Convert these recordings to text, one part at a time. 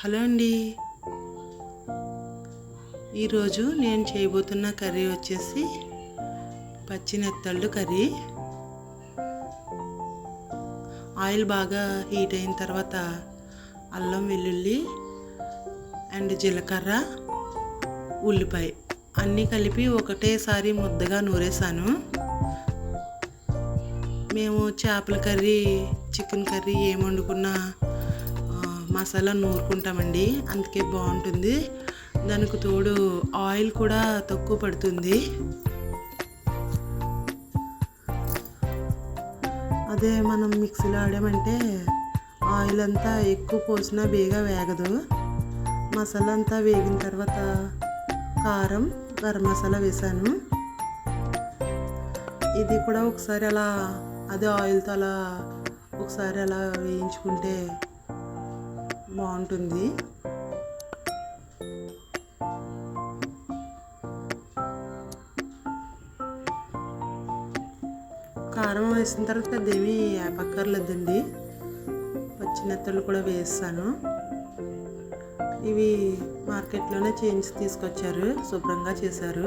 Hello అండి. ఈరోజు నేను చేయబోతున్న కర్రీ వచ్చేసి పచ్చి నెత్తళ్ళు కర్రీ. ఆయిల్ బాగా హీట్ అయిన తర్వాత అల్లం వెల్లుల్లి అండ్ జీలకర్ర ఉల్లిపాయ అన్నీ కలిపి ఒకటేసారి ముద్దగా నూరేసాను. మేము చేపల కర్రీ చికెన్ కర్రీ ఏం వండుకున్నా మసాలా నూరుకుంటామండి, అందుకే బాగుంటుంది. దానికి తోడు ఆయిల్ కూడా తక్కువ పడుతుంది. అదే మనం మిక్సీలో ఆడామంటే ఆయిల్ అంతా ఎక్కువ పోసినా బేగా వేగదు. మసాలా అంతా వేగిన తర్వాత కారం గరం మసాలా వేసాను. ఇది కూడా ఒకసారి అలా అదే ఆయిల్తో అలా ఒకసారి అలా వేయించుకుంటే బాగుంటుంది. కారం వేసిన తర్వాత పెద్ద ఏమీ వేపక్కర్లేదండి. పచ్చి నెత్తళ్ళు కూడా వేస్తాను. ఇవి మార్కెట్లోనే చేయించి తీసుకొచ్చారు, శుభ్రంగా చేశారు.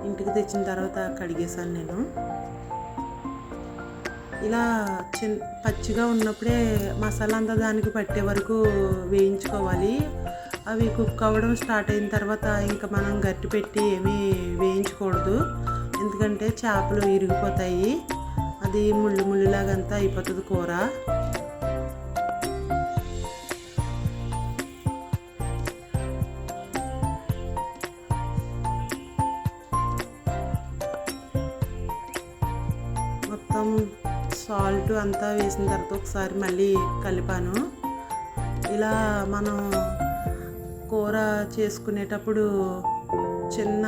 ఇంటికి తెచ్చిన తర్వాత కడిగేసాను నేను. ఇలా పచ్చిగా ఉన్నప్పుడే మసాలా అంతా దానికి పట్టే వరకు వేయించుకోవాలి. అవి కుక్ అవ్వడం స్టార్ట్ అయిన తర్వాత ఇంకా మనం గట్టి పెట్టి ఏమీ వేయించకూడదు, ఎందుకంటే చేపలు ఇరిగిపోతాయి. అది ముళ్ళు ముళ్ళులాగంతా అయిపోతుంది కూర. మొత్తం సాల్ట్ అంతా వేసిన తర్వాత ఒకసారి మళ్ళీ కలిపాను. ఇలా మనం కూర చేసుకునేటప్పుడు చిన్న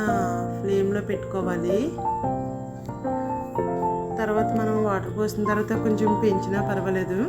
ఫ్లేమ్లో పెట్టుకోవాలి. తర్వాత మనం వాటర్ పోసిన తర్వాత కొంచెం పెంచినా పర్వాలేదు.